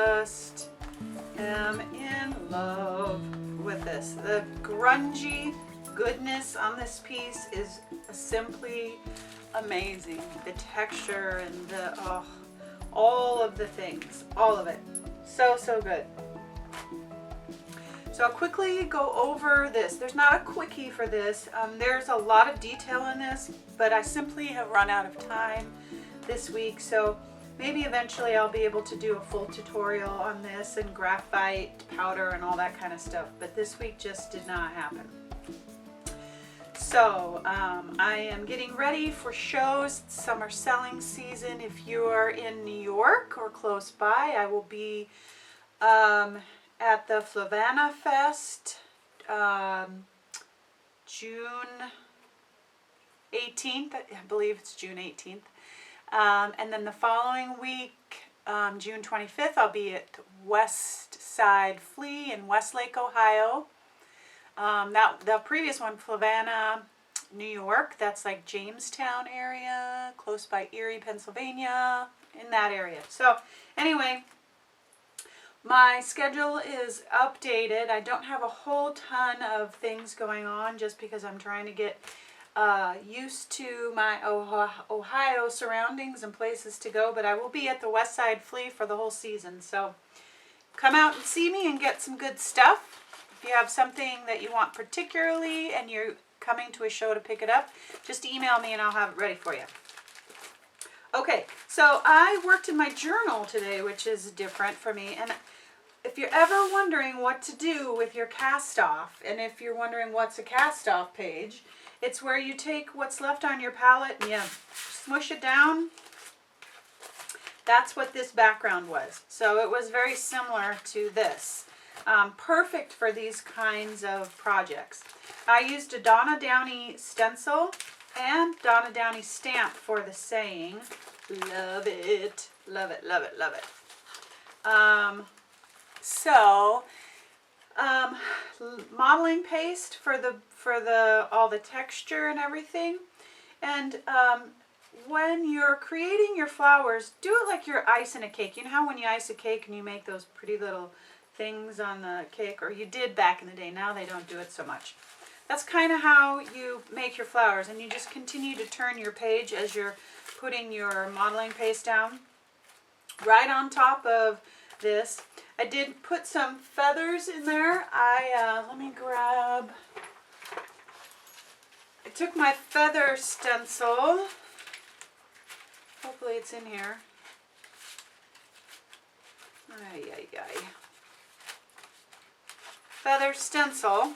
just am in love with this. The grungy goodness on this piece is simply amazing. The texture and the, oh, all of the things, all of it. So, so good. So I'll quickly go over this. There's not a quickie for this. There's a lot of detail in this, but I simply have run out of time this week. So maybe eventually I'll be able to do a full tutorial on this and graphite powder and all that kind of stuff. But this week just did not happen. So I am getting ready for shows. It's summer selling season. If you are in New York or close by, I will be at the Flavanna Fest, June 18th, I believe it's June 18th. And then the following week, June 25th, I'll be at West Side Flea in Westlake, Ohio. The previous one, Flavanna, New York, that's like Jamestown area, close by Erie, Pennsylvania, in that area. So anyway, my schedule is updated. I don't have a whole ton of things going on just because I'm trying to get used to my Ohio surroundings and places to go, but I will be at the West Side Flea for the whole season. So come out and see me and get some good stuff. If you have something that you want particularly and you're coming to a show to pick it up, just email me and I'll have it ready for you. Okay, so I worked in my journal today, which is different for me. And if you're ever wondering what to do with your cast off, and if you're wondering what's a cast off page, it's where you take what's left on your palette and you smush it down. That's what this background was. So it was very similar to this. Perfect for these kinds of projects. I used a Donna Downey stencil and Donna Downey stamp for the saying. Love it, love it, love it, love it. Modeling paste for all the texture and everything. And when you're creating your flowers, do it like you're icing a cake. You know how when you ice a cake and you make those pretty little things on the cake, or you did back in the day, now they don't do it so much. That's kind of how you make your flowers, and you just continue to turn your page as you're putting your modeling paste down. Right on top of this, I did put some feathers in there. Let me grab, I took my feather stencil, hopefully it's in here. Ay, ay, ay. Feather stencil,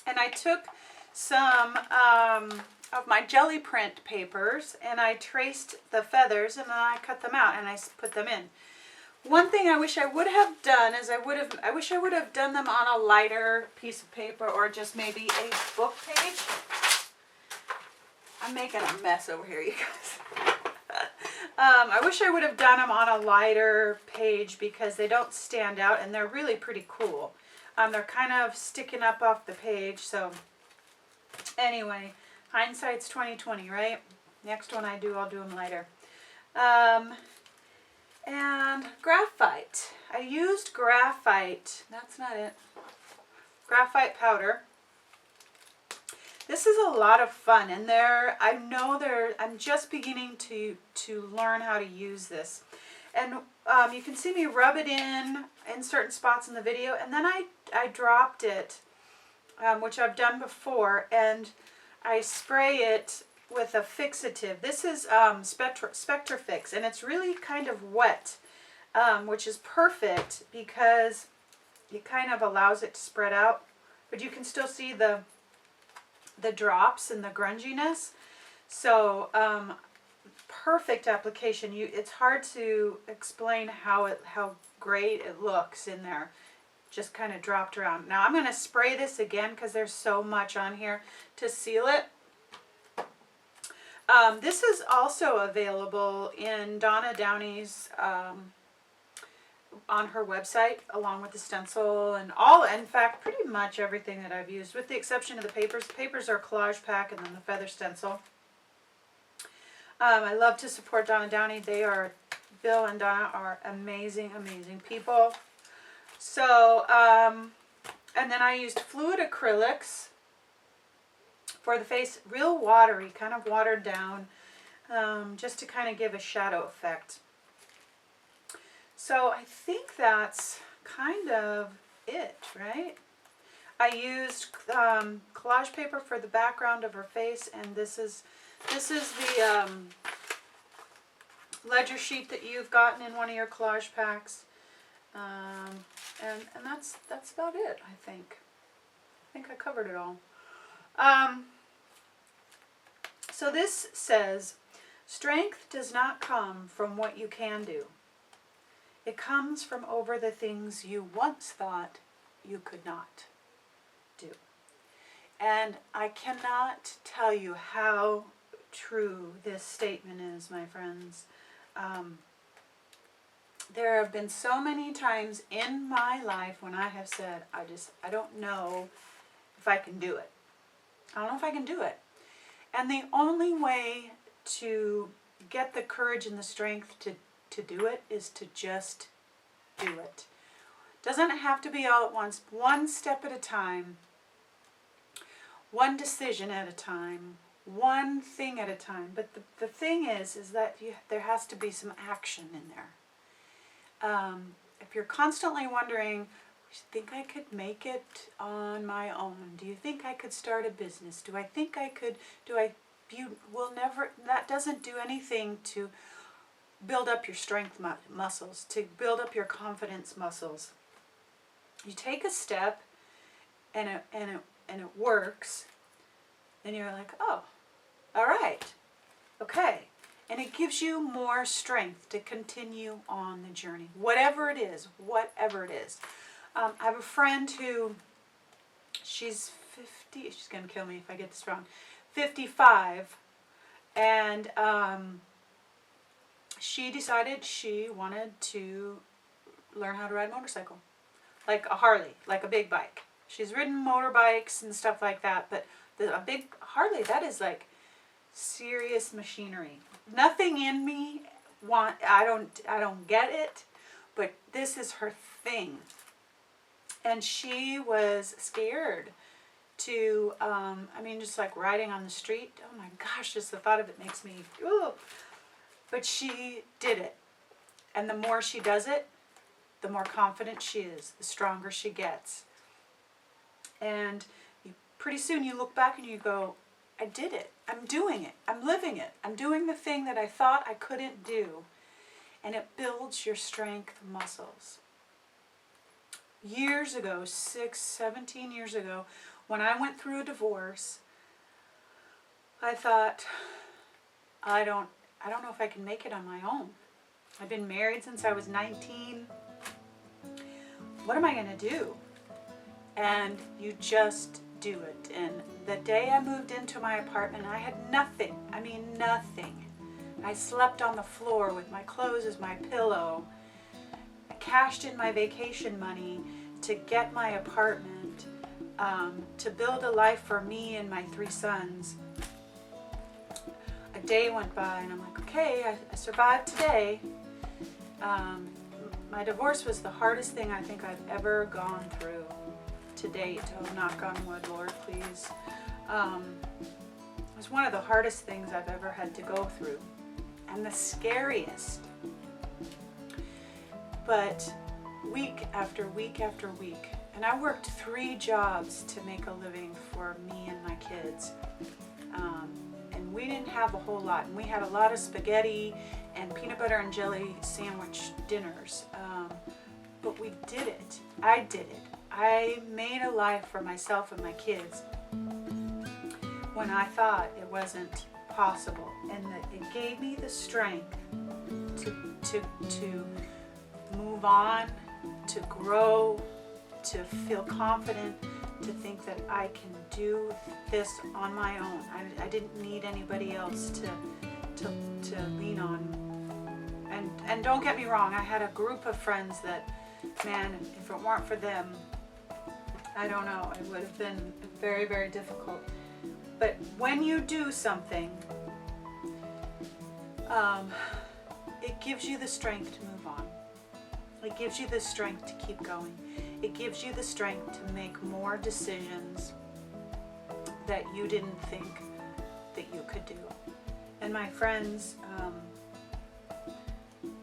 and I took some of my jelly print papers and I traced the feathers and then I cut them out and I put them in. One thing I wish I would have done is I wish I would have done them on a lighter piece of paper or just maybe a book page. I'm making a mess over here, you guys. I wish I would have done them on a lighter page because they don't stand out and they're really pretty cool. They're kind of sticking up off the page. So anyway, hindsight's 20/20, right? Next one I'll do them lighter. And graphite. I used graphite. That's not it. Graphite powder. This is a lot of fun, and I'm just beginning to learn how to use this. And you can see me rub it in certain spots in the video, and then I dropped it, which I've done before, and I spray it with a fixative. This is Spectrafix, and it's really kind of wet, which is perfect because it kind of allows it to spread out, but you can still see the drops and the grunginess. So perfect application. It's hard to explain how great it looks in there. Just kind of dropped around. Now I'm going to spray this again because there's so much on here to seal it. This is also available in Donna Downey's on her website, along with the stencil and in fact, pretty much everything that I've used, with the exception of the papers. The papers are collage pack and then the feather stencil. I love to support Donna Downey. They are Bill and Donna are amazing, amazing people. So, and then I used fluid acrylics for the face, real watery, kind of watered down, just to kind of give a shadow effect. So I think that's kind of it, right? I used collage paper for the background of her face, and this is the ledger sheet that you've gotten in one of your collage packs, and that's about it. I think I covered it all. So this says, strength does not come from what you can do. It comes from over the things you once thought you could not do. And I cannot tell you how true this statement is, my friends. There have been so many times in my life when I have said, I don't know if I can do it. I don't know if I can do it. And the only way to get the courage and the strength to do it is to just do it. Doesn't have to be all at once. One step at a time. One decision at a time. One thing at a time. But the thing is that there has to be some action in there. If you're constantly wondering, do you think I could make it on my own? Do you think I could start a business? Do I think I could? You will never. That doesn't do anything to build up your strength muscles, to build up your confidence muscles. You take a step, and it works. Then you're like, oh, all right, okay. And it gives you more strength to continue on the journey, whatever it is, I have a friend who, she's 50, she's going to kill me if I get this wrong, 55, and she decided she wanted to learn how to ride a motorcycle, like a Harley, like a big bike. She's ridden motorbikes and stuff like that, but a big Harley, that is like serious machinery. Nothing in me I don't get it, but this is her thing. And she was scared to, just like riding on the street. Oh my gosh, just the thought of it makes me, ooh. But she did it. And the more she does it, the more confident she is, the stronger she gets. And pretty soon you look back and you go, I did it. I'm doing it. I'm living it. I'm doing the thing that I thought I couldn't do. And it builds your strength muscles. Years ago, 17 years ago, when I went through a divorce, I thought, I don't know if I can make it on my own. I've been married since I was 19. What am I going to do? And you just do it. And the day I moved into my apartment, I had nothing. I mean, nothing. I slept on the floor with my clothes as my pillow. I cashed in my vacation money to get my apartment, to build a life for me and my 3 sons. A day went by and I'm like, okay, I survived today. My divorce was the hardest thing I think I've ever gone through to date. Oh, knock on wood, Lord, please. It was one of the hardest things I've ever had to go through, and the scariest. But week after week after week, and I worked 3 jobs to make a living for me and my kids. And we didn't have a whole lot, and we had a lot of spaghetti and peanut butter and jelly sandwich dinners. But we did it. I did it. I made a life for myself and my kids when I thought it wasn't possible, and that it gave me the strength to move on, to grow, to feel confident, to think that I can do this on my own. I didn't need anybody else to lean on. And don't get me wrong, I had a group of friends that, man, if it weren't for them, I don't know, it would have been very, very difficult. But when you do something, it gives you the strength to move on. It gives you the strength to keep going. It gives you the strength to make more decisions that you didn't think that you could do. And my friends,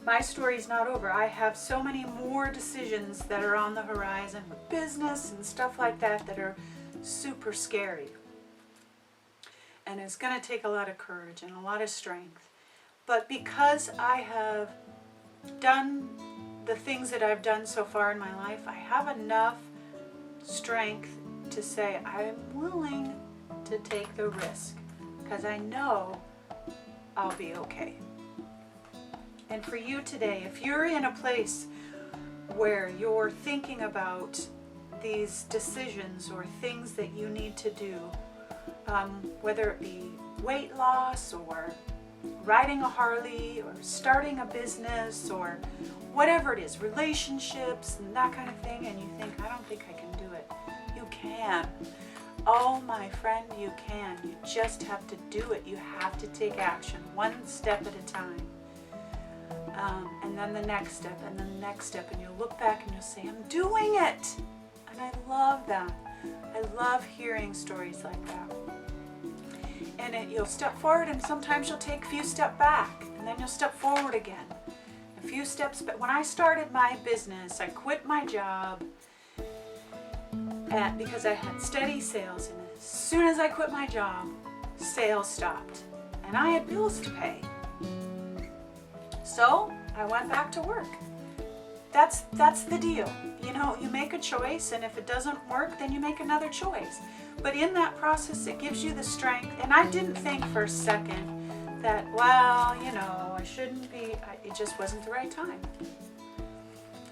my story's not over. I have so many more decisions that are on the horizon with business and stuff like that that are super scary. And it's going to take a lot of courage and a lot of strength. But because I have done the things that I've done so far in my life, I have enough strength to say I'm willing to take the risk because I know I'll be okay. And for you today, if you're in a place where you're thinking about these decisions or things that you need to do, whether it be weight loss or riding a Harley or starting a business or whatever it is, relationships and that kind of thing, and you think, I don't think I can do it. You can. Oh, my friend, you can. You just have to do it. You have to take action, one step at a time. And then the next step, and then the next step, and you'll look back and you'll say, I'm doing it. And I love that. I love hearing stories like that. And you'll step forward, and sometimes you'll take a few steps back, and then you'll step forward again. A few steps back. When I started my business, I quit my job because I had steady sales, and as soon as I quit my job, sales stopped, and I had bills to pay. So I went back to work. That's the deal. You know, you make a choice, and if it doesn't work, then you make another choice. But in that process, it gives you the strength. And I didn't think for a second that, well, you know, I shouldn't be, it just wasn't the right time.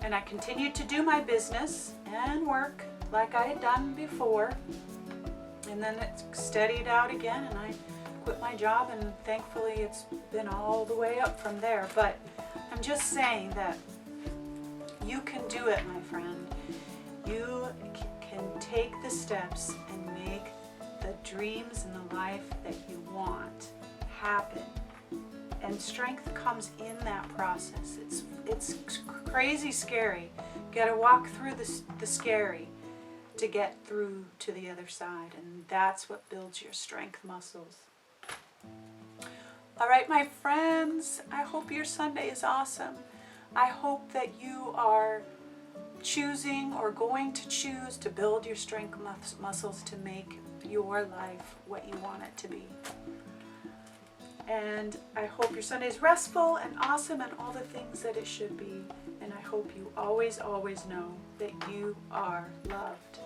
And I continued to do my business and work like I had done before. And then it steadied out again, and I quit my job, and thankfully it's been all the way up from there. But I'm just saying that you can do it, my friend. You can take the steps and make the dreams and the life that you want happen. And strength comes in that process. It's crazy scary. You gotta walk through the scary to get through to the other side. And that's what builds your strength muscles. All right, my friends, I hope your Sunday is awesome. I hope that you are choosing or going to choose to build your strength muscles to make your life what you want it to be. And I hope your Sunday is restful and awesome and all the things that it should be. And I hope you always, always know that you are loved.